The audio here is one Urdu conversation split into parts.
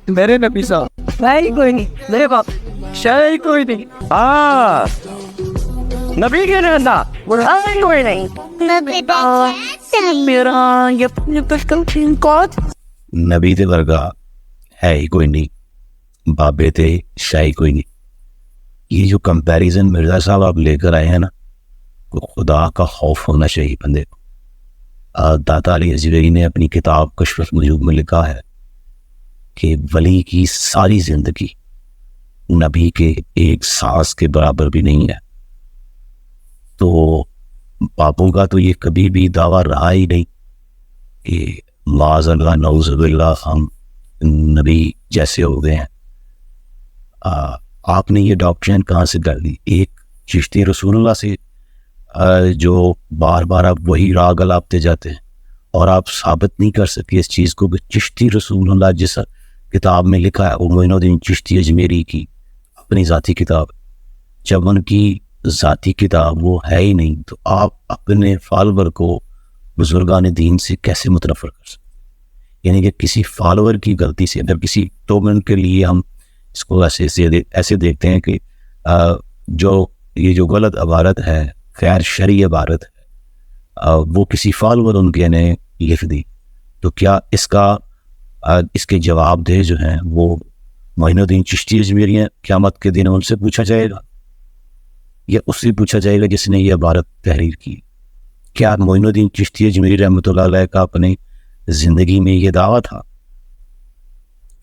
میرے نبی صاحب شاہی کوئی نہیں، میرے باپ شاہی کوئی نہیں. ہاں نبی کے رہنا کوئی نہیں میرا یہ پشکل کون نبی تے ورگا ہے ہی کوئی نہیں، بابے تے شاہی کوئی نہیں. یہ جو کمپیریزن مرزا صاحب آپ لے کر آئے ہیں نا، تو خدا کا خوف ہونا چاہیے بندے کو. داتا علی حجویری نے اپنی کتاب کشف النجوم میں لکھا ہے کہ ولی کی ساری زندگی نبی کے ایک سانس کے برابر بھی نہیں ہے. تو باپوں کا تو یہ کبھی بھی دعویٰ رہا ہی نہیں کہ معاذ اللہ نعوذ باللہ ہم نبی جیسے ہو گئے ہیں. آپ نے یہ ڈاکٹرین کہاں سے کر لی؟ ایک چشتی رسول اللہ سے جو بار بار آپ وہی راگ الاپتے جاتے ہیں، اور آپ ثابت نہیں کر سکتے اس چیز کو کہ چشتی رسول اللہ جس کتاب میں لکھا ہے وہ معین الدین چشتی اجمیری کی اپنی ذاتی کتاب، جب ان کی ذاتی کتاب وہ ہے ہی نہیں، تو آپ اپنے فالور کو بزرگان دین سے کیسے متنفر کر سکتے؟ یعنی کہ کسی فالور کی غلطی سے اگر کسی 2 منٹ کے لیے ہم اس کو ایسے دیکھتے ہیں کہ یہ جو غلط عبارت ہے، خیر شرعی عبارت ہے، وہ کسی فالور ان کے نے لکھ دی، تو کیا اس کے جواب دہ جو ہیں وہ معین الدین چشتی اجمیری ہیں؟ قیامت کے دن ان سے پوچھا جائے گا یا اس سے پوچھا جائے گا جس نے یہ عبارت تحریر کی؟ کیا معین الدین چشتی اجمیری رحمۃ اللہ علیہ کا اپنے زندگی میں یہ دعویٰ تھا؟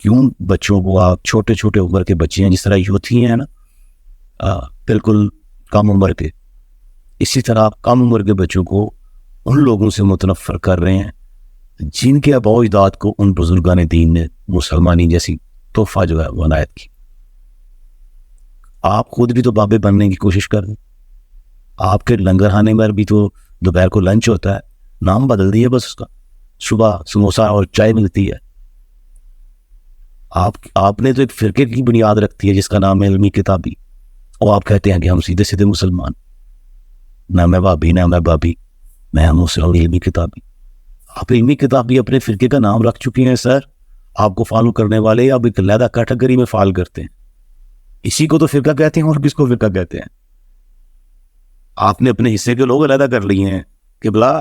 کیوں بچوں کو آپ چھوٹے چھوٹے عمر کے بچے ہیں، جس طرح یوتھی ہیں نا، بالکل کم عمر کے، اسی طرح آپ کم عمر کے بچوں کو ان لوگوں سے متنفر کر رہے ہیں جن کے آباء و اجداد کو ان بزرگان دین نے مسلمانی جیسی تحفہ جو ہے وہ عنایت کی. آپ خود بھی تو بابے بننے کی کوشش کر رہے ہیں. آپ کے لنگر خانے میں بھی تو دوپہر کو لنچ ہوتا ہے، نام بدل دیا بس اس کا، صبح سموسا اور چائے ملتی ہے. آپ نے تو ایک فرقے کی بنیاد رکھتی ہے جس کا نام ہے علمی کتابی، اور آپ کہتے ہیں کہ ہم سیدھے سیدھے مسلمان، نہ میں بھابی نہ میں بابی، میں ہم مسلم علمی کتابی. آپ علمی کتابی اپنے فرقے کا نام رکھ چکے ہیں سر. آپ کو فالو کرنے والے اب ایک علیحدہ کیٹیگری میں فال کرتے ہیں. اسی کو تو فرقہ کہتے ہیں، اور کس کو فرقہ کہتے ہیں؟ آپ نے اپنے حصے کے لوگ علیحدہ کر لیے ہیں کہ بلا،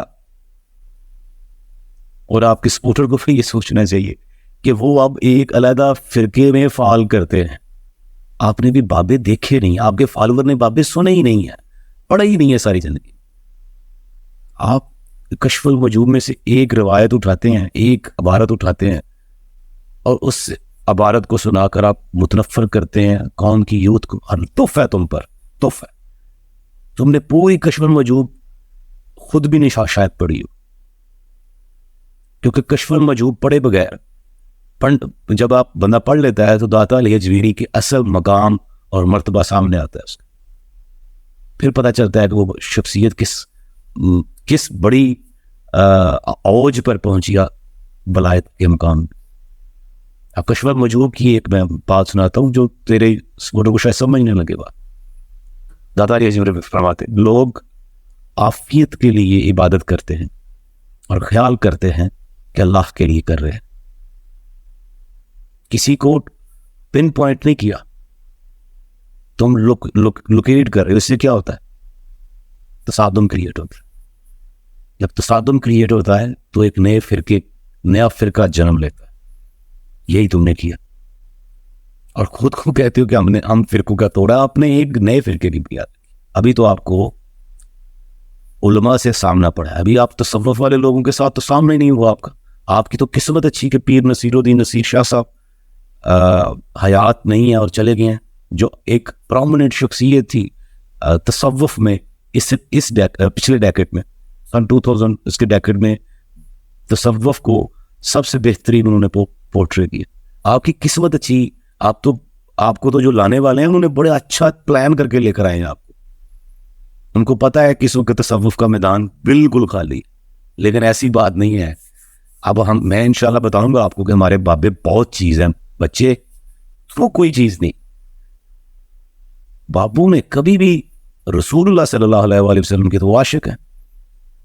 اور آپ کے سپورٹر کو پھر یہ سوچنا چاہیے کہ وہ اب ایک علیحدہ فرقے میں فعال کرتے ہیں. آپ نے بھی بابے دیکھے نہیں، آپ کے فالوور نے بابے سنے ہی نہیں ہیں، پڑھا ہی نہیں ہے ساری زندگی. آپ کشف الوجوب میں سے ایک روایت اٹھاتے ہیں، ایک عبارت اٹھاتے ہیں، اور اس عبارت کو سنا کر آپ متنفر کرتے ہیں قوم کی یوتھ کو. تحفہ ہے تم پر، تحفہ ہے. تم نے پوری کشف الوجوب خود بھی نہیں شاید پڑھی ہو، کیونکہ کشف الوجوب پڑھے بغیر جب آپ بندہ پڑھ لیتا ہے تو داتا علی حجویری کے اصل مقام اور مرتبہ سامنے آتا ہے اس کا. پھر پتہ چلتا ہے کہ وہ شخصیت کس بڑی اوج پر پہنچی ولایت کے مقام. اب کشف الوجوب کی ایک میں بات سناتا ہوں جو تیرے سپورٹوں کو شاید سمجھنے لگے بات. داتا علی حجویری فرماتے ہیں لوگ عافیت کے لیے عبادت کرتے ہیں اور خیال کرتے ہیں کہ اللہ کے لیے کر رہے ہیں. کسی کو پن پوائنٹ نہیں کیا، تم لوکیٹ کر رہے ہو. اس سے کیا ہوتا ہے؟ تصادم کریٹ ہوتا ہے. جب تصادم کریٹ ہوتا ہے تو ایک نیا فرقہ جنم لیتا ہے. یہی تم نے کیا، اور خود کو کہتے ہو کہ ہم فرقوں کا توڑا. آپ نے ایک نئے فرقے کی بنیاد کی. ابھی تو آپ کو علماء سے سامنا پڑا ہے، ابھی آپ تصوف والے لوگوں کے ساتھ تو سامنا ہی نہیں ہوا آپ کا. آپ کی تو قسمت اچھی کہ پیر نصیر الدین نصیر شاہ صاحب حیات نہیں ہے اور چلے گئے ہیں، جو ایک پرومیننٹ شخصیت تھی تصوف میں. اس پچھلے ڈیکیڈ میں سن 2000 اس کے ڈیکیڈ میں تصوف کو سب سے بہترین انہوں نے پورٹری کیا. آپ کی قسمت اچھی. آپ کو تو جو لانے والے ہیں انہوں نے بڑے اچھا پلان کر کے لے کر آئے ہیں آپ کو. ان کو پتا ہے کس وقت تصوف کا میدان بالکل خالی، لیکن ایسی بات نہیں ہے. اب میں انشاءاللہ بتاؤں گا آپ کو کہ ہمارے بابے بہت چیز ہیں، بچے وہ کوئی چیز نہیں. بابو نے کبھی بھی رسول اللہ صلی اللہ علیہ وآلہ وسلم کے تو عاشق ہیں.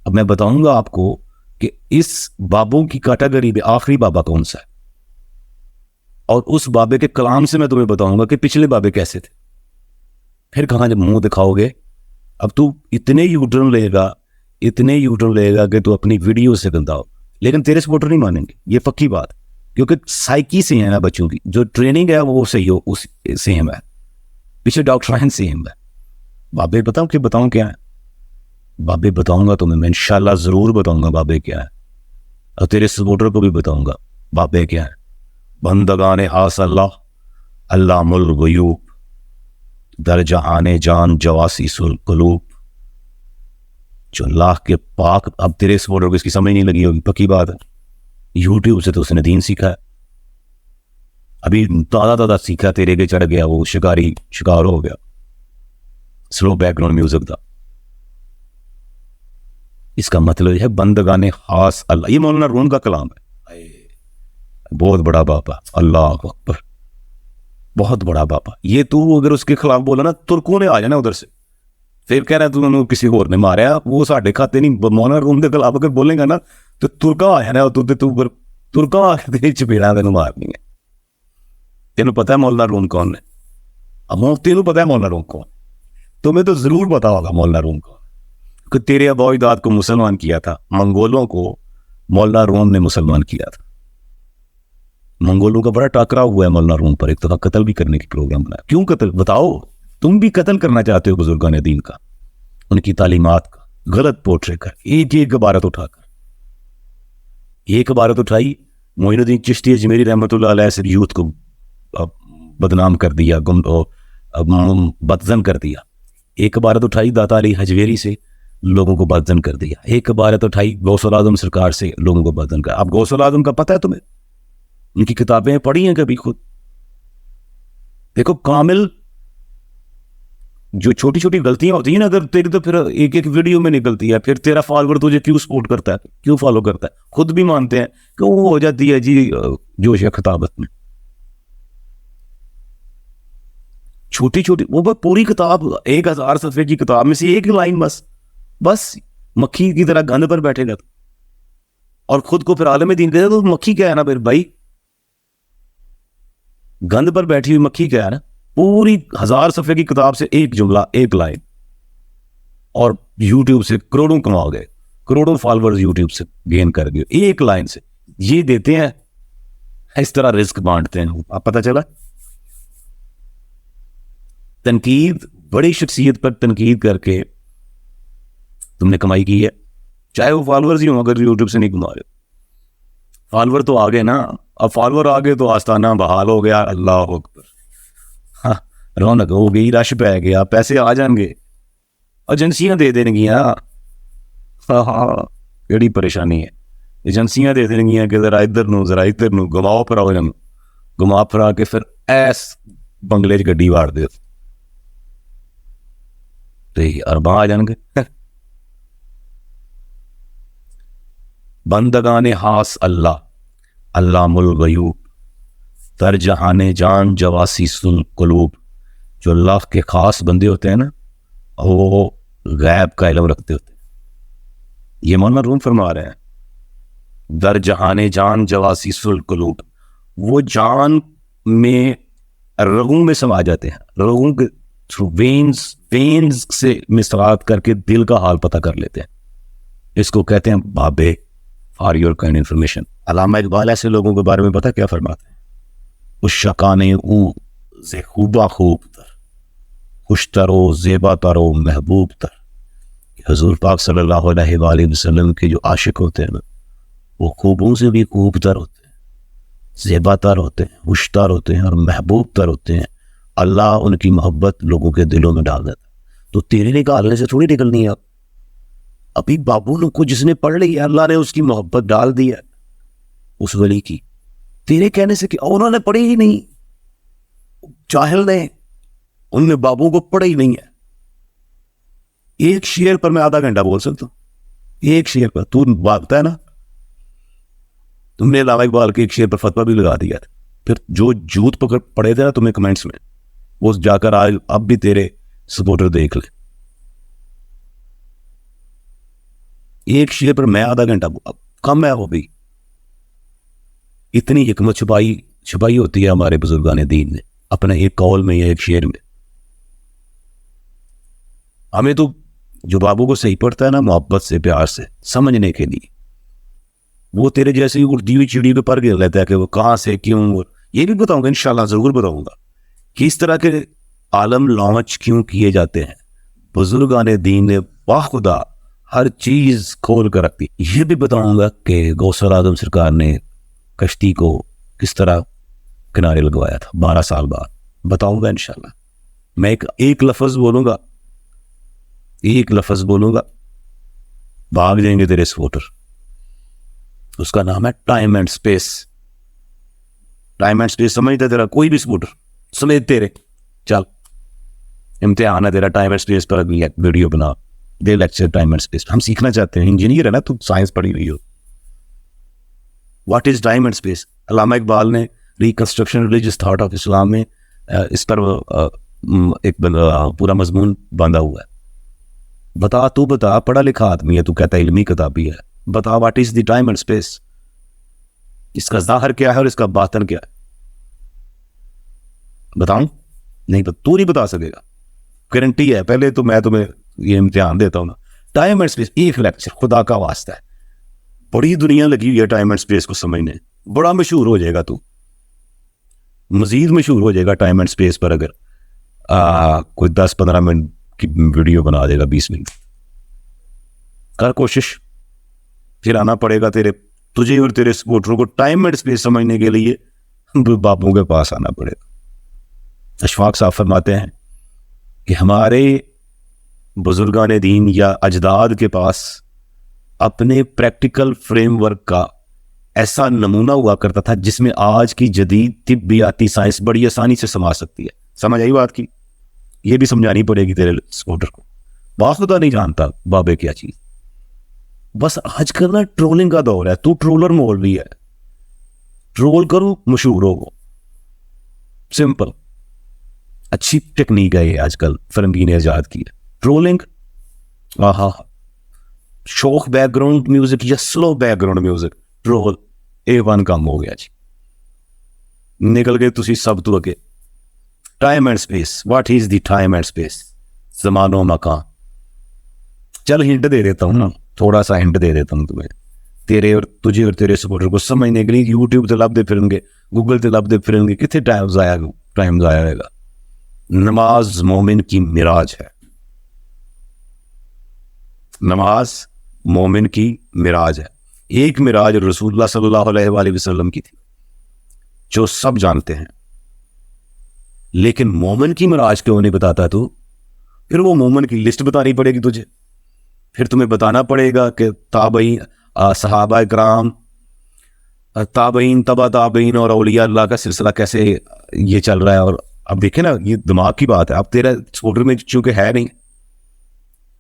اب میں بتاؤں گا آپ کو کہ اس بابوں کی کیٹیگری میں آخری بابا کون سا ہے. اور اس بابے کے کلام سے میں تمہیں بتاؤں گا کہ پچھلے بابے کیسے تھے. پھر کہاں جب منہ دکھاؤ گے. اب تو اتنے یوٹرن لے گا کہ تو اپنی ویڈیو سے گندا ہو, لیکن تیرے سپورٹر نہیں مانیں گے, یہ پکی بات, کیونکہ سائیکی سے ہے نا بچوں کی, جو ٹریننگ ہے وہ صحیح ہو, اس سیم ہے, پیچھے ڈاکٹرائن سیم ہے. بابے بتاؤں کیا ہے, بابے بتاؤں گا تمہیں میں انشاءاللہ ضرور بتاؤں گا بابے کیا ہے, اور تیرے سپورٹر کو بھی بتاؤں گا بابے کیا ہے. بندگان خاص اللہ, علام الغیوب, در جہان جان جواسیس القلوب. جو اللہ کے پاک, اب تیرے سپورٹر کو اس کی سمجھ نہیں لگی ہوگی, پکی بات ہے. یوٹیوب سے تو اس نے دین سیکھا ہے, ابھی تازہ سیکھا, تیرے کے چڑھ گیا, وہ شکار ہو گیا, سلو بیک گراؤنڈ میوزک تھا. اس کا مطلب ہے بندگان خاص اللہ. یہ مولانا روم کا کلام ہے. بہت بڑا باپا, اللہ اکبر, بہت بڑا باپا. یہ تو اگر اس کے خلاف بولا نا, ترکوں نے آ جانا ادھر سے, پھر کہہ رہا ہے تو انہوں کسی اور نے ماریا, وہ ساڈے کھاتے نہیں. مولانا روم کے خلاف اگر بولیں گا نا تو ترکا آ جانا, ترکا آ کے تیری چپیڑا تینوں مارنی ہے. تینوں پتا ہے مولانا روم کون ہے؟ تینوں پتا ہے مولانا روم کون؟ تمہیں تو ضرور پتا ہوگا مولانا روم کون, کہ تیرے آباء و اجداد کو مسلمان کیا تھا, منگولوں کو مولانا روم نے مسلمان کیا تھا. منگولوں کا بڑا ٹاکرا ہوا ہے مولانا روم پر, ایک دفعہ قتل بھی کرنے کی پروگرام بنایا. کیوں قتل بتاؤ؟ تم بھی قتل کرنا چاہتے ہو بزرگان دین کا, ان کی تعلیمات کا غلط پورٹری کر, ایک عبارت اٹھا کر, ایک عبارت اٹھائی. معین الدین چشتی اجمیری رحمۃ اللہ علیہ سے یوتھ کو بدنام کر دیا, بدزن کر دیا. ایک عبارت اٹھائی داتا علی حجویری سے, لوگوں کو بدزن کر دیا. ایک عبارت اٹھائی غوث الاعظم سرکار سے, لوگوں کو بدزن کر. اب غوث الاعظم کا پتہ ہے تمہیں, ان کی کتابیں پڑھی ہیں کبھی خود؟ دیکھو کامل جو چھوٹی چھوٹی غلطیاں ہوتی ہیں نا, اگر تیری تو پھر ایک ویڈیو میں نکلتی ہے, پھر تیرا فالوور تجھے کیوں سپورٹ کرتا ہے, کیوں فالو کرتا ہے؟ خود بھی مانتے ہیں کہ وہ ہو جاتی ہے جی جوش خطابت میں. چھوٹی وہ پوری کتاب 1000 صفحے کی کتاب میں سے ایک لائن بس مکھی کی طرح گند پر بیٹھے گا, اور خود کو پھر عالم دین کہتے تو مکھی کیا ہے نا پھر بھائی, گند پر بیٹھی ہوئی مکھی کیا ہے نا. پوری 1000 صفحے کی کتاب سے ایک جملہ, ایک لائن, اور یوٹیوب سے کروڑوں کما گئے, کروڑوں فالورز یوٹیوب سے گین کر گئے ایک لائن سے. یہ دیتے ہیں, اس طرح رزق بانٹتے ہیں. آپ پتہ چلا, تنقید, بڑی شخصیت پر تنقید کر کے تم نے کمائی کی ہے, چاہے وہ فالورز ہی ہوں, اگر یوٹیوب سے نہیں کما رہے. فالور تو آ گئے نا, اب فالور آ گئے تو آستانہ بحال ہو گیا. اللہ اکبر, ہاں رونق ہو گئی, رش پہ گیا, پیسے آ جائیں گے, ایجنسیاں دے دیں گی. ہاں کیڑی پریشانی ہے, ایجنسیاں دے دیں گی کہ ذرا ادھر نو گھماؤ پھراؤ, گھما پھرا کے پھر ایس بنگلے چ گڈی واڑ دے تو ارباں آ جان گے. بندگان خاص اللہ, علام الغیوب, در جہان جان جواسیس القلوب. جو اللہ کے خاص بندے ہوتے ہیں نا, وہ غیب کا علم رکھتے ہوتے ہیں. یہ مولانا روم فرما رہے ہیں, در جہان جان جواسیس القلوب. وہ جان میں, رگوں میں سما جاتے ہیں, رگوں کے تھرو وینز سے مسرات کر کے دل کا حال پتہ کر لیتے ہیں. اس کو کہتے ہیں بابے. فار یور کائنڈ انفارمیشن, علامہ اقبال ایسے لوگوں کے بارے میں پتہ کیا فرماتے ہیں؟ اس شکانے او ز خوبا خوب تر, خوشتر و زیبا تر و محبوب تر. حضور پاک صلی اللہ علیہ وآلہ وسلم کے جو عاشق ہوتے ہیں نا, وہ خوبوں سے بھی خوب تر ہوتے ہیں, زیبا تر ہوتے ہیں, خوشتر ہوتے ہیں, اور محبوب تر ہوتے ہیں. اللہ ان کی محبت لوگوں کے دلوں میں ڈال دیتا ہے. تو تیرے نکالنے سے تھوڑی نکلنی ہے. ابھی بابو لوگ کو جس نے پڑھ لی, اللہ نے اس کی محبت ڈال دی ہے اس ولی کی. تیرے کہنے سے کہ انہوں نے پڑھی ہی نہیں, جاہل نے, ان نے بابو کو پڑھا ہی نہیں ہے. ایک شعر پر میں آدھا گھنٹہ بول سکتا ہوں, ایک شعر پر. تو بھاگتا ہے نا, تم نے علامہ اقبال کے ایک شعر پر فتویٰ بھی لگا دیا تھا. پھر جو جوت پکڑ پڑے تھے نا تمہیں کمنٹس میں, وہ جا کر آج اب بھی تیرے سپورٹر دیکھ لے. ایک شعر پر میں آدھا گھنٹہ, اب کم ہے وہ بھی. اتنی حکمت چھپائی چھپائی ہوتی ہے ہمارے بزرگان دین نے اپنے ایک قول میں یا ایک شعر میں. ہمیں تو جو بابو کو صحیح پڑتا ہے نا محبت سے پیار سے سمجھنے کے لیے, وہ تیرے جیسے ہی اڑتی ہوئی چڑی پہ پر گر لیتا ہے کہ وہ کہاں سے کیوں. یہ بھی بتاؤں گا انشاءاللہ, ضرور بتاؤں گا کہ اس طرح کے عالم لانچ کیوں کیے جاتے ہیں. بزرگان دین نے باخدا ہر چیز کھول کر رکھتی. یہ بھی بتاؤں گا کہ غوث اعظم سرکار نے کشتی کو کس طرح کنارے لگوایا تھا 12 سال بعد, بتاؤں گا انشاءاللہ. میں ایک لفظ بولوں گا, ایک لفظ بولوں گا, بھاگ جائیں گے تیرے سپورٹر. اس کا نام ہے time and space. Time and space سمجھتا ہے تیرا کوئی بھی سپورٹر سمیت تیرے, چل امتحان ہے تیرا time and space per, video بنا دے لیکچر ٹائم اینڈ سپیس. ہم سیکھنا چاہتے ہیں, انجینئر ہے نا تو, سائنس پڑھی ہوئی ہو. What is time and space? Allama Iqbal نے ریکنسٹرکشن ریلیجس تھاٹ آف اسلام میں اس پر ایک پورا مضمون باندھا ہوا ہے. بتا, تو بتا, پڑھا لکھا آدمی ہے تو, کہتا ہے علمی کتابی ہے, بتا what is the time and space, اس کا ظاہر کیا ہے اور اس کا باطن کیا ہے, بتاؤں؟ نہیں, تو نہیں بتا سکے گا, گارنٹی ہے. پہلے تو میں تمہیں یہ امتحان دیتا ہوں نا, ٹائم اینڈ اسپیس ایک لیکچر, خدا کا واسطہ ہے. بڑی دنیا لگی ہوئی ہے ٹائم اینڈ اسپیس کو سمجھنے, بڑا مشہور ہو جائے گا تو, مزید مشہور ہو جائے گا ٹائم اینڈ اسپیس پر اگر کوئی 10-15 منٹ کی ویڈیو بنا دے گا, 20 منٹ. کر کوشش, پھر آنا پڑے گا تجھے اور تیرے سپورٹروں کو ٹائم اینڈ اسپیس سمجھنے کے لیے باپوں کے پاس آنا پڑے گا. اشفاق صاحب فرماتے ہیں کہ ہمارے بزرگان دین یا اجداد کے پاس اپنے پریکٹیکل فریم ورک کا ایسا نمونہ ہوا کرتا تھا جس میں آج کی جدید طبیاتی سائنس بڑی آسانی سے سما سکتی ہے. سمجھ آئی بات کی؟ یہ بھی سمجھانی پڑے گی تیرے سپورٹر کو. باخدا نہیں جانتا بابے کیا چیز. بس آج کل نا ٹرولنگ کا دور ہے, تو ٹرولر مولوی ہے, ٹرول کرو مشہور ہو, سمپل. اچھی ٹیکنیک ہے یہ آج کل فرنگی نے ایجاد کی ہے, ٹرولنگ. ہاں, شوق بیک گراؤنڈ میوزک یا slow background music, troll A1 کام ہو گیا جی. نکل گئے تسی سب تو اگے. Time and space, what is the time and space, زمان و مکان. چل ہنٹ دے دیتا ہوں نا, تھوڑا سا ہنٹ دے دیتا ہوں تمہیں, تیرے اور تجھے اور تیرے سپورٹر کو سمجھنے کے لیے. یوٹیوب تے لب دے پھرن گے, گوگل تے لب دے پھرن گے, کتنے ٹائم ضائع ہوئے گا. نماز مومن کی معراج ہے, نماز مومن کی معراج ہے. ایک معراج رسول اللہ صلی اللہ علیہ وآلہ وسلم کی تھی جو سب جانتے ہیں, لیکن مومن کی معراج کیوں نہیں بتاتا تو؟ پھر وہ مومن کی لسٹ بتانی پڑے گی تجھے. پھر تمہیں بتانا پڑے گا کہ تابعین, صحابہ کرام, تابعین, تبا تابعین اور اولیاء اللہ کا سلسلہ کیسے یہ چل رہا ہے. اور اب دیکھیں نا, یہ دماغ کی بات ہے. اب تیرا سپورٹر میں چونکہ ہے نہیں,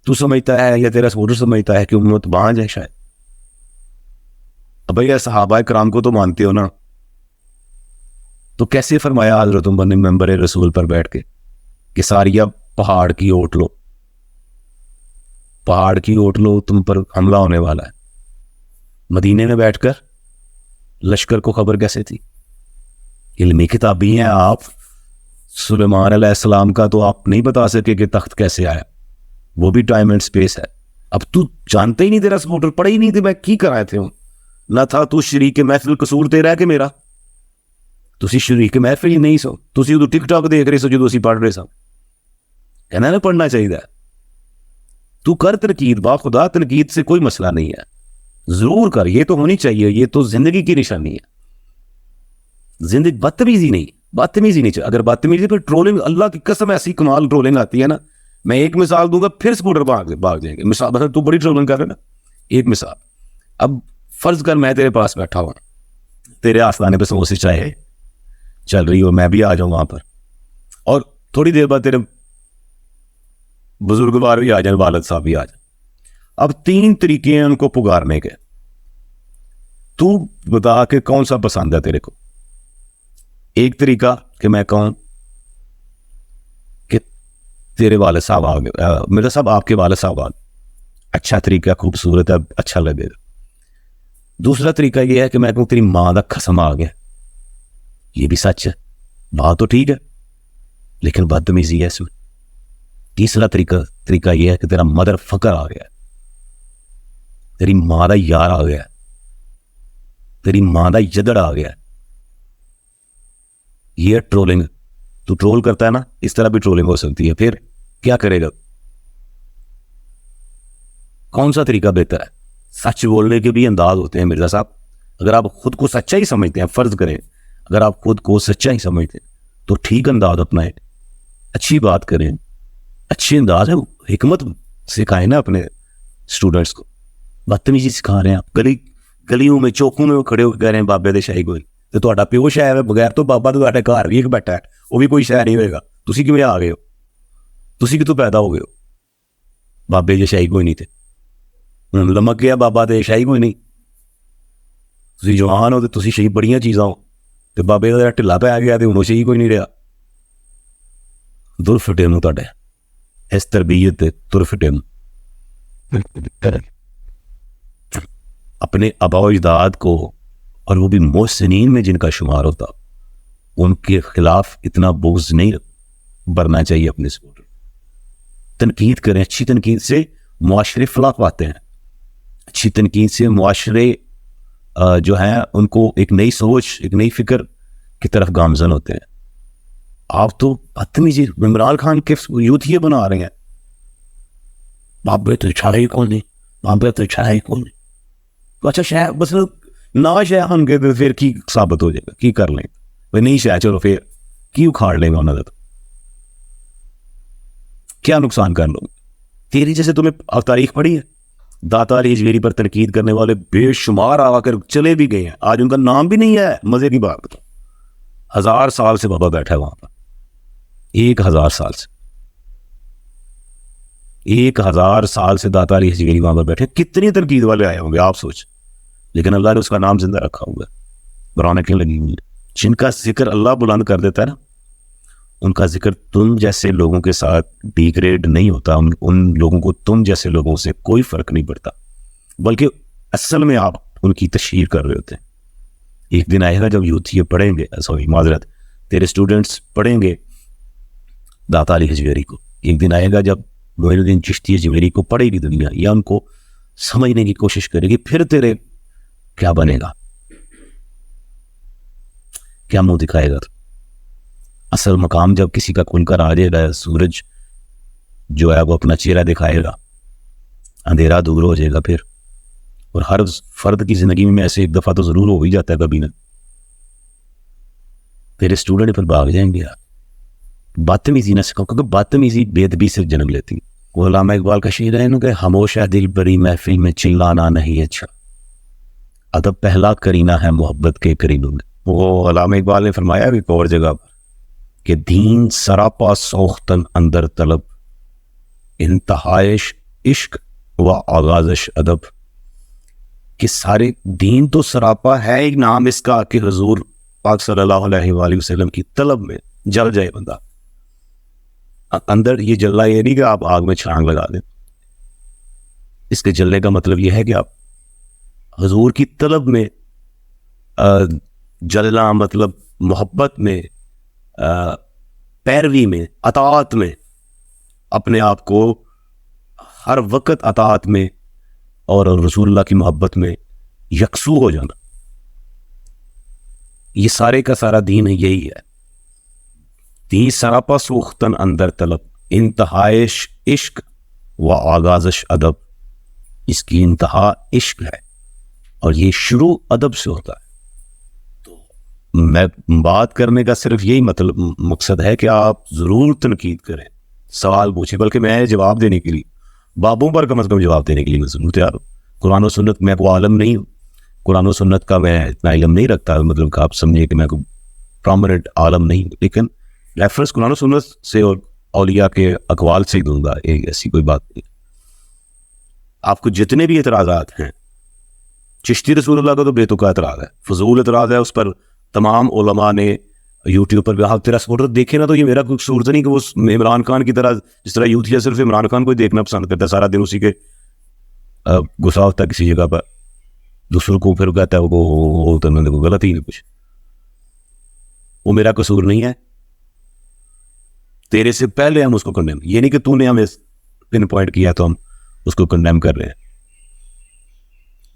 تو سمجھتا ہے یا تیرا سپورٹر سمجھتا ہے کہ امت بانج ہے شاید. اب بھائی صحابہ کرام کو تو مانتے ہو نا, تو کیسے فرمایا حضرت عمر نے ممبر رسول پر بیٹھ کے کہ ساریہ پہاڑ کی اوٹ لو, پہاڑ کی اوٹ لو, تم پر حملہ ہونے والا ہے. مدینے میں بیٹھ کر لشکر کو خبر کیسے تھی؟ علمی کتابی ہیں آپ. سلیمان علیہ السلام کا تو آپ نہیں بتا سکے کہ تخت کیسے آیا, وہ بھی ٹائم اینڈ سپیس ہے. اب تو جانتا ہی نہیں, تیرا سپورٹر پڑھا ہی نہیں تھے, میں کی کرائے تھے ہوں نہ تھا. تو شریک محفل قصور تیرا ہے کہ میرا؟ تسی شریک محفل ہی نہیں سو, تسی ادھر ٹک ٹاک دیکھ رہے سو جو اسی پڑھ رہے سو. کہنا نا پڑھنا چاہیے. تو کر تنقید, باخدا تنقید سے کوئی مسئلہ نہیں ہے, ضرور کر, یہ تو ہونی چاہیے, یہ تو زندگی کی نشانی ہے. زندگی بدتمیزی نہیں, بدتمیزی نہیں چاہیے. اگر بدتمیزی پھر ٹرولنگ, اللہ کی قسم ایسی کمال ٹرولنگ آتی ہے نا. میں ایک مثال دوں گا پھر سپورٹر بھاگ جائیں گے. مثال مثلا تو بڑی ٹرولنگ کر رہے نا, ایک مثال. اب فرض کر میں تیرے پاس بیٹھا ہوں, تیرے آستانے پہ سموسے چائے چل رہی ہو, میں بھی آ جاؤں وہاں پر, اور تھوڑی دیر بعد تیرے بزرگ بار بھی آ جائیں, والد صاحب بھی آ جائیں. اب 3 طریقے ہیں ان کو پکارنے کے. تو بتا کہ کون سا پسند ہے تیرے کو. ایک طریقہ کہ میں کہوں کہ تیرے والد صاحب آ گئے, میرا صاحب آپ کے والد صاحب آ گئے, اچھا طریقہ, خوبصورت ہے, اچھا لگے گا. دوسرا طریقہ یہ ہے کہ میں کہوں تیری ماں دا قسم آ گیا, یہ بھی سچ ہے, بات تو ٹھیک ہے, لیکن بدتمیزی ہے اس میں. تیسرا طریقہ یہ ہے کہ تیرا مدر فکر آ گیا, تیری ماں دا یار آ گیا, تیری ماں دا جدڑ آ گیا. یہ ٹرولنگ. تو ٹرول کرتا ہے نا, اس طرح بھی ٹرولنگ ہو سکتی ہے. پھر کیا کرے گا؟ کون سا طریقہ بہتر ہے؟ سچ بولنے کے بھی انداز ہوتے ہیں مرزا صاحب. اگر آپ خود کو سچا ہی سمجھتے ہیں, فرض کریں اگر آپ خود کو سچا ہی سمجھتے ہیں تو ٹھیک انداز اپنائیں, اچھی بات کریں, اچھی انداز ہے, حکمت سکھائیں نا اپنے اسٹوڈنٹس کو. بدتمیزی سکھا رہے ہیں آپ, گلیوں میں چوکوں میں وہ کھڑے ہو کے کہہ رہے ہیں بابے دے شاہی کوئی, تو تہاڈا پیو شاہ ہے بغیر تو بابا تو تہاڈے گھر بھی ایک بیٹھا ہے, وہ بھی کوئی شاہ نہیں ہوئے گا. تسی کیوں آ گئے ہو؟ تسی کتوں پیدا ہو گئے ہو؟ بابے دے شاہی کوئی نہیں تھے, لمک گیا بابا تے شاہی کوئی نہیں. تسی جوان ہو تو تسی شہی بڑیاں چیزاں ہو, تو بابے کا ڈھلا پی گیا تو ہوں شہی کوئی نہیں رہا. دور فٹے نو تہاڈے اس تربیت تے تر فٹے نو. اپنے آباء و اجداد کو, اور وہ بھی محسنین میں جن کا شمار ہوتا, ان کے خلاف اتنا بغض نہیں برنا چاہیے اپنے سپورٹر. تنقید کریں, اچھی تنقید سے معاشرے فلاح پاتے ہیں, اچھی تنقید سے معاشرے جو ہیں ان کو ایک نئی سوچ, ایک نئی فکر کی طرف گامزن ہوتے ہیں. آپ تو بدتمیزی عمران خان کے یوتھ یہ بنا رہے ہیں, بابے تو چھاڑے کون نہیں, بابے تو چھاڑے کون نہیں. تو اچھا شاہ بس نہ شاہ ہم کے پھر کی ثابت ہو جائے گا, کی کر لیں بھائی نہیں شاہ, چلو پھر کی اکھاڑ لیں گا انہوں نے, تو کیا نقصان کر لو. تیری جیسے تمہیں تاریخ پڑھی ہے, داتا علی حجویری پر تنقید کرنے والے بے شمار آ کر چلے بھی گئے ہیں, آج ان کا نام بھی نہیں ہے. مزے کی بات بتا, 1000 سال سے بابا بیٹھا ہے وہاں پر, 1000 سال سے, 1000 سال سے داتا علی حجویری وہاں پر بیٹھے. کتنی تنقید والے آئے ہوں گے آپ سوچ, لیکن اللہ نے اس کا نام زندہ رکھا ہوا ہے. برونقیں لگی ہوئی, جن کا ذکر اللہ بلند کر دیتا ہے نا, ان کا ذکر تم جیسے لوگوں کے ساتھ ڈیگریڈ نہیں ہوتا, ان لوگوں کو تم جیسے لوگوں سے کوئی فرق نہیں پڑتا, بلکہ اصل میں آپ ان کی تشہیر کر رہے ہوتے ہیں. ایک دن آئے گا جب یوتھ یہ پڑھیں گے, سوری معذرت, تیرے اسٹوڈنٹس پڑھیں گے داتا علی حجویری کو. ایک دن آئے گا جب معین الدین چشتی حجویری کو پڑھے گی دنیا, یا ان کو سمجھنے کی کوشش کرے گی, پھر تیرے کیا بنے گا, کیا منہ دکھائے گا. اصل مقام جب کسی کا کھل کر آ جائے گا, سورج جو ہے وہ اپنا چہرہ دکھائے گا, اندھیرا دور ہو جائے گا پھر. اور ہر فرد کی زندگی میں ایسے ایک دفعہ تو ضرور ہو ہی جاتا ہے کبھی نہ, پھر اسٹوڈنٹ پر بھاگ جائیں گے یار. بدتمیزی نہ سکھاؤ, کیونکہ بدتمیزی بے ادبی سے جنم لیتی. وہ علامہ اقبال کا شعر ہے کہ خاموش ہے دل بری محفل میں چلانا نہیں اچھا, ادب پہلا کرینہ ہے محبت کے کرینوں میں. وہ علامہ اقبال نے فرمایا بھی ایک اور جگہ پر کہ دین سراپا سوختن اندر طلب, انتہائش عشق و آغازش ادب. کہ سارے دین تو سراپا ہے, ایک نام اس کا کہ حضور پاک صلی اللہ علیہ وآلہ وسلم کی طلب میں جل جائے بندہ. اندر یہ جلنا یہ نہیں کہ آپ آگ میں چھانگ لگا دیں, اس کے جلنے کا مطلب یہ ہے کہ آپ حضور کی طلب میں جلنا, مطلب محبت میں, پیروی میں, اطاعت میں, اپنے آپ کو ہر وقت اطاعت میں اور رسول اللہ کی محبت میں یکسو ہو جانا. یہ سارے کا سارا دین یہی ہے. دین سراپا سوختن اندر طلب, انتہائش عشق و آغازش ادب. اس کی انتہا عشق ہے اور یہ شروع ادب سے ہوتا ہے. میں بات کرنے کا صرف یہی مقصد ہے کہ آپ ضرور تنقید کریں, سوال پوچھیں, بلکہ میں جواب دینے کے لیے, بابوں پر کم از کم جواب دینے کے لیے میں ضرور تیار ہوں. قرآن و سنت میں کوئی عالم نہیں ہوں, قرآن و سنت کا میں اتنا علم نہیں رکھتا, مطلب کہ آپ سمجھیں کہ میں کوئی پرامننٹ عالم نہیں ہوں, لیکن ریفرنس قرآن و سنت سے اور اولیاء کے اقوال سے ہی دوں گا, ایسی کوئی بات نہیں. آپ کو جتنے بھی اعتراضات ہیں, چشتی رسول اللہ کا تو بے تکا اعتراض ہے, فضول اعتراض ہے, اس پر تمام علماء نے یوٹیوب پر بھی آپ تیرا سپورٹر دیکھے نا, تو یہ میرا کوئی قصور نہیں کہ وہ عمران خان کی طرح, جس طرح یوتھ صرف عمران خان کو ہی دیکھنا پسند کرتا ہے, سارا دن اسی کے غصہ ہوتا ہے کسی جگہ پر, دوسروں کو پھر کہتا ہے وہ غلط ہی نہیں کچھ. وہ میرا قصور نہیں ہے. تیرے سے پہلے ہم اس کو کنڈیم, یہ نہیں کہ تو نے ہمیں پن پوائنٹ کیا تو ہم اس کو کنڈیم کر رہے ہیں.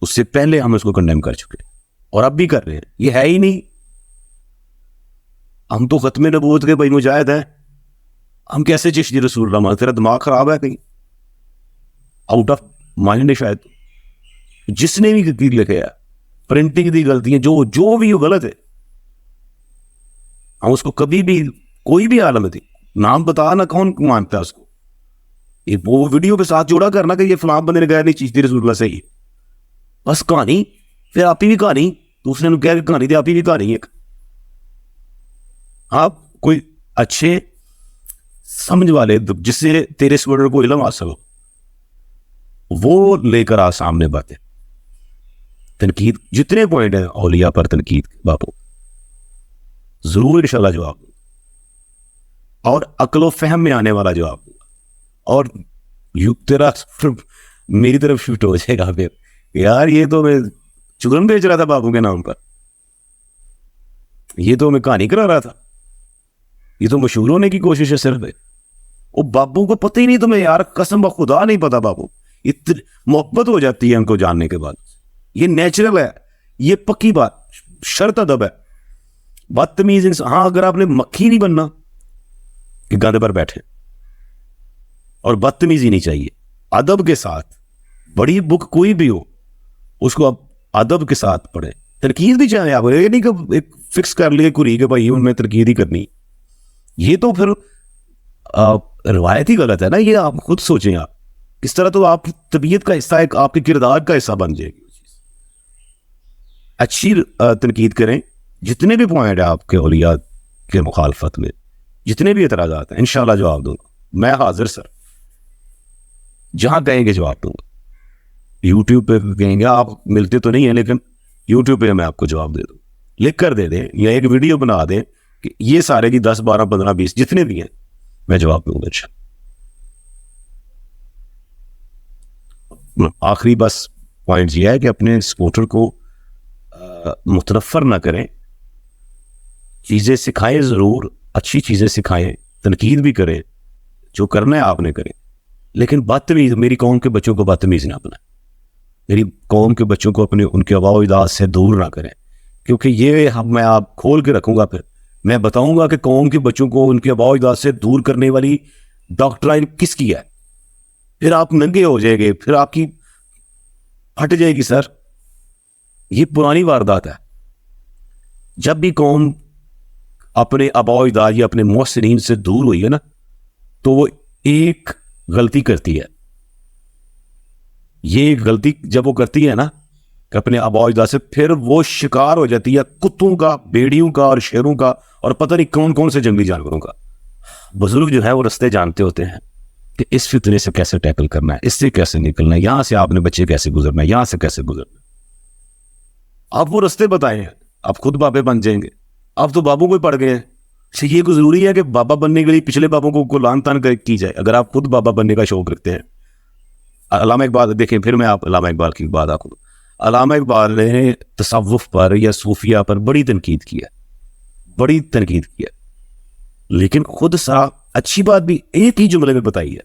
اس سے پہلے ہم اس کو کنڈیم کر چکے اور اب بھی کر رہے ہیں. یہ ہے ہی نہیں. ہم تو ختم نبوت کے بھائی مجاہد ہیں. ہم کیسے چشتی رسول اللہ مانتے؟ تیرا دماغ خراب ہے کہیں, آؤٹ آف مائنڈ ہے شاید. جس نے بھی لکھا ہے پرنٹنگ دی غلطیاں جو بھی غلط ہے, ہم اس کو کبھی بھی کوئی بھی عالم تھی نام بتا نہ کون مانتا ہے اس کو. یہ وہ ویڈیو کے ساتھ جوڑا کرنا کہ یہ فلاں بندے نے کہا نہیں چشتی رسول اللہ صحیح ہے, بس کہانی. پھر آپ ہی بھی کہانی دوسرے نے کہہ کہ کہانی تھی, آپ ہی بھی کہانی ایک. آپ کوئی اچھے سمجھ والے جس سے تیرے اسٹوڈنٹ کو علم حاصل ہو وہ لے کر آ سامنے باتیں. تنقید جتنے پوائنٹ ہیں اولیاء پر تنقید باپو ضرور انشاءاللہ جواب دوں, اور عقل و فہم میں آنے والا جواب دوں. اور تیرا میری طرف شفٹ ہو جائے گا پھر یار یہ تو میں چغن بیچ رہا تھا باپو کے نام پر, یہ تو میں کہانی کرا رہا تھا, یہ تو مشہور ہونے کی کوشش ہے صرف. وہ بابو کو پتہ ہی نہیں تمہیں یار, قسم بخدا نہیں پتا بابو. اتنی محبت ہو جاتی ہے ان کو جاننے کے بعد. یہ نیچرل ہے, یہ پکی بات, شرط ادب ہے. بدتمیز انسان, ہاں اگر آپ نے مکھی نہیں بننا کہ گدے پر بیٹھے, اور بدتمیزی نہیں چاہیے. ادب کے ساتھ بڑی بک کوئی بھی ہو اس کو آپ ادب کے ساتھ پڑھیں. تنقید بھی چاہیں آپ, یہ نہیں کہ ایک فکس کر لیے کوری کہ بھائی ان میں تنقید ہی کرنی. یہ تو پھر روایت ہی غلط ہے نا. یہ آپ خود سوچیں, آپ کس طرح تو آپ کی طبیعت کا حصہ, ایک آپ کے کردار کا حصہ بن جائے گی. اچھی تنقید کریں. جتنے بھی پوائنٹ ہیں آپ کے اولیاء کے مخالفت میں, جتنے بھی اعتراضات ہیں, انشاءاللہ جواب دوں گا. میں حاضر سر, جہاں کہیں گے جواب دوں گا. یوٹیوب پہ کہیں گے, آپ ملتے تو نہیں ہیں لیکن یوٹیوب پہ میں آپ کو جواب دے دوں. لکھ کر دے دیں یا ایک ویڈیو بنا دیں کہ یہ سارے کی 10 12 15 20 جتنے بھی ہیں میں جواب دوں گا. آخری بس پوائنٹ یہ ہے کہ اپنے سپورٹر کو متنفر نہ کریں. چیزیں سکھائیں, ضرور اچھی چیزیں سکھائیں, تنقید بھی کریں, جو کرنا ہے آپ نے کریں, لیکن بدتمیز میری قوم کے بچوں کو بدتمیز نہ بنائیں. میری قوم کے بچوں کو اپنے ان کے آباء و اجداد سے دور نہ کریں, کیونکہ یہ میں آپ کھول کے رکھوں گا. پھر میں بتاؤں گا کہ قوم کے بچوں کو ان کے آباء و اجداد سے دور کرنے والی ڈاکٹرائن کس کی ہے. پھر آپ ننگے ہو جائیں گے, پھر آپ کی پھٹ جائے گی سر. یہ پرانی واردات ہے. جب بھی قوم اپنے آباء و اجداد یا اپنے محسنین سے دور ہوئی ہے نا, تو وہ ایک غلطی کرتی ہے. یہ غلطی جب وہ کرتی ہے نا کہ اپنے آباء و اجداد سے, پھر وہ شکار ہو جاتی ہے کتوں کا, بیڑیوں کا اور شیروں کا اور پتہ نہیں کون کون سے جنگلی جانوروں کا. بزرگ جو ہے وہ رستے جانتے ہوتے ہیں کہ اس فتنے سے کیسے ٹیکل کرنا ہے, اس سے کیسے نکلنا ہے, یہاں سے آپ نے بچے کیسے گزرنا ہے, یہاں سے کیسے گزرنا ہے. آپ وہ رستے بتائیں, آپ خود بابے بن جائیں گے. آپ تو بابوں کو پڑ گئے ہیں. یہ کوئی ضروری ہے کہ بابا بننے کے لیے پچھلے بابوں کو لان تان کی جائے؟ اگر آپ خود بابا بننے کا شوق رکھتے ہیں. علامہ اقبال دیکھیں, پھر میں آپ علامہ اقبال کی بات آپ کو, علامہ اقبال نے تصوف پر یا صوفیہ پر بڑی تنقید کی ہے, بڑی تنقید کی ہے, لیکن خود صاحب اچھی بات بھی ایک ہی جملے میں بتائی ہے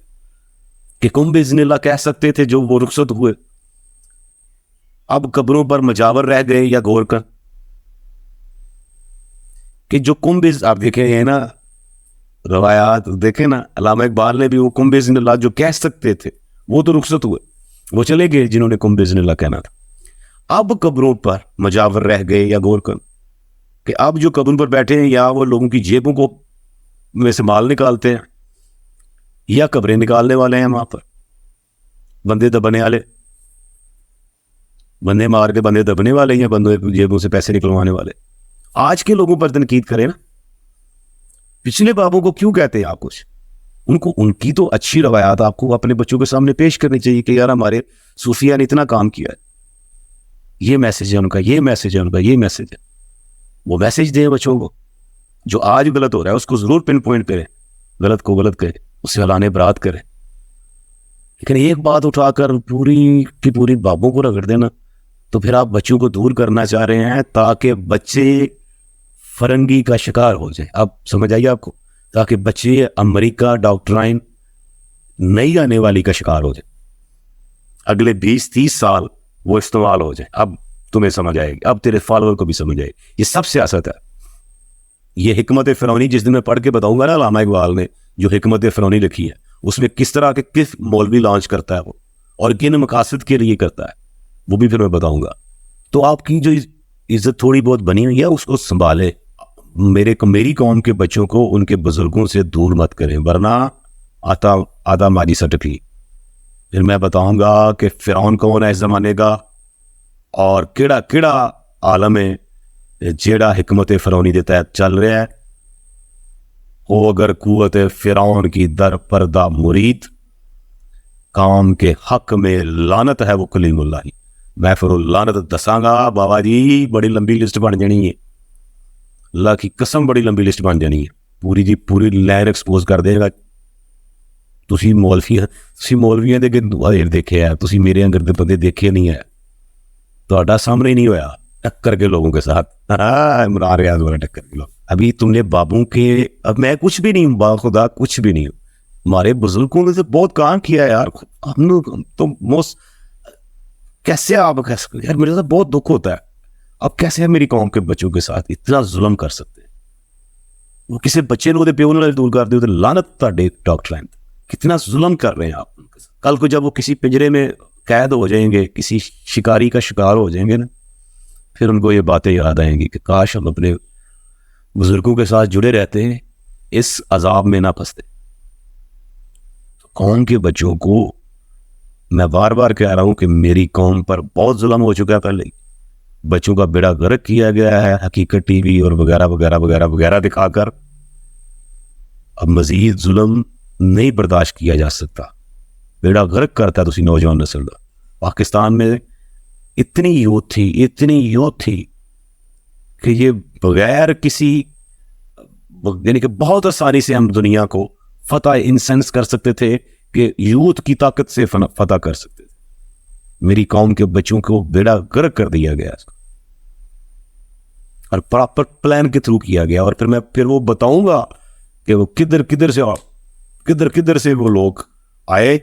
کہ کم باذن اللہ کہہ سکتے تھے جو وہ رخصت ہوئے, اب قبروں پر مجاور رہ گئے یا غور کر کہ جو کم باذن, آپ دیکھیں ہیں نا روایات, دیکھیں نا علامہ اقبال نے بھی وہ کم باذن اللہ جو کہہ سکتے تھے وہ تو رخصت ہوئے, وہ چلے گئے جنہوں نے کم باذن اللہ کہنا تھا. اب قبروں پر مجاور رہ گئے یا غور کر کہ اب جو قبر پر بیٹھے ہیں یا وہ لوگوں کی جیبوں کو میں سے مال نکالتے ہیں یا قبریں نکالنے والے ہیں, وہاں پر بندے دبنے والے, بندے مار کے بندے دبنے والے یا بندے جیبوں سے پیسے نکلوانے والے. آج کے لوگوں پر تنقید کریں نا, پچھلے بابوں کو کیوں کہتے ہیں آپ کچھ؟ ان کو ان کی تو اچھی روایات آپ کو اپنے بچوں کے سامنے پیش کرنی چاہیے کہ یار ہمارے صوفیہ نے اتنا کام کیا ہے, یہ میسج ہے ان کا, یہ میسج ہے ان کا, یہ میسج ہے. وہ میسج دیں بچوں کو. جو آج غلط ہو رہا ہے اس کو ضرور پن پوائنٹ کریں, غلط کو غلط کریں, اس سے اعلان برات کریں. لیکن ایک بات اٹھا کر پوری کی پوری بابوں کو رگڑ دینا, تو پھر آپ بچوں کو دور کرنا چاہ رہے ہیں تاکہ بچے فرنگی کا شکار ہو جائیں. اب سمجھ آئیے آپ کو, تاکہ بچے امریکہ ڈاکٹرائن نئی آنے والی کا شکار ہو جائیں, اگلے 20-30 سال وہ استعمال ہو جائیں. اب تمہیں سمجھ آئے گی, اب تیرے فالوور کو بھی سمجھ آئے گی. یہ سب سیاست ہے. یہ حکمت فرعونی جس دن میں پڑھ کے بتاؤں گا نا, علامہ اقبال نے جو حکمت فرعونی لکھی ہے, اس میں کس طرح کے کس مولوی لانچ کرتا ہے وہ, اور کن مقاصد کے لیے کرتا ہے, وہ بھی پھر میں بتاؤں گا. تو آپ کی جو عزت تھوڑی بہت بنی ہوئی ہے اس کو سنبھالے. میری قوم کے بچوں کو ان کے بزرگوں سے دور مت کریں, ورنہ آدھا ماجی سٹکی. پھر میں بتاؤں گا کہ فرعون کون ہے اس زمانے کا, اور کیڑا عالم ہے جیڑا حکمت فرعونی دے تحت چل رہا ہے. وہ اگر قوت فرعون کی در پردہ مرید, کام کے حق میں لعنت ہے وہ کلیم اللہ. میں پھر لعنت دساں گا بابا جی, بڑی لمبی لسٹ بن جانی ہے, اللہ کی قسم بڑی لمبی لسٹ بن جانی ہے, پوری دی پوری لائر ایکسپوز کر دے گا. تسی مولویاں دے غیر دیکھے ہے, تسی میرے انگر دے بندے دیکھے نہیں ہے, تہاڈا سامنے نہیں ہویا ٹکر کے لوگوں کے ساتھ. عمران ریاض والا ٹکر کے لوگ. ابھی تم نے بابوں کے, اب میں کچھ بھی نہیں ہوں, با خدا کچھ بھی نہیں ہوں. ہمارے بزرگوں نے تو بہت کام کیا ہے یار. ہم لوگ تو کیسے آپ یار, میرے ساتھ بہت دکھ ہوتا ہے. اب کیسے میری قوم کے بچوں کے ساتھ اتنا ظلم کر سکتے ہیں؟ وہ کسی بچے نے پیو نے دور کر دے, لعنت تہاڈے ڈاکٹرائن, کتنا ظلم کر رہے ہیں آپ ان کے ساتھ. کل کو جب وہ کسی پنجرے میں قید ہو جائیں گے, کسی شکاری کا شکار ہو جائیں گے نا, پھر ان کو یہ باتیں یاد آئیں گی کہ کاش ہم اپنے بزرگوں کے ساتھ جڑے رہتے ہیں, اس عذاب میں نہ پھنستے. قوم کے بچوں کو میں بار بار کہہ رہا ہوں کہ میری قوم پر بہت ظلم ہو چکا ہے. پہلے بچوں کا بیڑا غرق کیا گیا ہے حقیقت ٹی وی اور وغیرہ وغیرہ وغیرہ وغیرہ دکھا کر. اب مزید ظلم نہیں برداشت کیا جا سکتا. بیڑا غرق کرتا ہے تسی نوجوان نسل کا. پاکستان میں اتنی یوتھ تھی کہ یہ بغیر کسی, یعنی کہ بہت آسانی سے ہم دنیا کو فتح ان سینس کر سکتے تھے کہ یوتھ کی طاقت سے فتح کر سکتے تھے. میری قوم کے بچوں کو بیڑا غرق کر دیا گیا اور پراپر پلان کے تھرو کیا گیا. اور پھر وہ بتاؤں گا کہ وہ کدھر سے وہ لوگ آئے,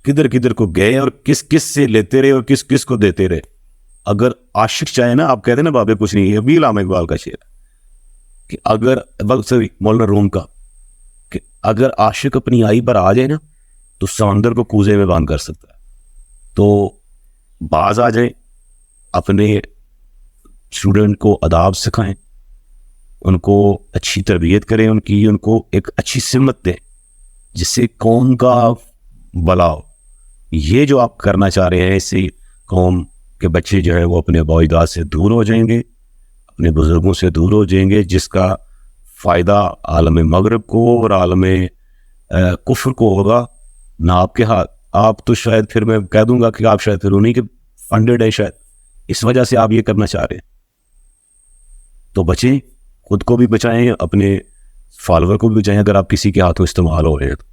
کدھر کو گئے, اور کس سے لیتے رہے اور کس کو دیتے رہے. اگر عاشق چاہے نا, آپ کہتے ہیں نا بابے کچھ نہیں, یہ بھی علامہ اقبال کا شعر ہے کہ اگر مولانا روم کا, کہ اگر عاشق اپنی آئی پر آ جائے نا تو سمندر کو کوزے میں باندھ کر سکتا ہے. تو باز آ جائیں, اپنے اسٹوڈنٹ کو آداب سکھائیں, ان کو اچھی تربیت کریں, ان کو ایک اچھی سمت دیں جس سے قوم کا بھلا ہو. یہ جو آپ کرنا چاہ رہے ہیں, اس سے قوم کے بچے جو ہے وہ اپنے اباء و اجداد سے دور ہو جائیں گے, اپنے بزرگوں سے دور ہو جائیں گے, جس کا فائدہ عالم مغرب کو اور عالم کفر کو ہوگا, نہ آپ کے ہاتھ. آپ تو شاید پھر میں کہہ دوں گا کہ آپ شاید پھر انہیں کے فنڈڈ ہے, شاید اس وجہ سے آپ یہ کرنا چاہ رہے ہیں. تو بچیں, خود کو بھی بچائیں, اپنے فالوور کو بھی بچائیں. اگر آپ کسی کے ہاتھوں استعمال ہو رہے ہیں تو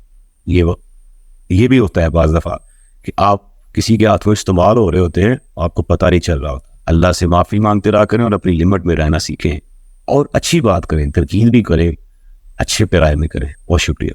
یہ بھی ہوتا ہے بعض دفعہ کہ آپ کسی کے ہاتھوں استعمال ہو رہے ہوتے ہیں, آپ کو پتہ نہیں چل رہا ہوتا. اللہ سے معافی مانگتے رہا کریں اور اپنی لمٹ میں رہنا سیکھیں, اور اچھی بات کریں, ترکیب بھی کریں, اچھے پیرائے میں کریں. بہت شکریہ.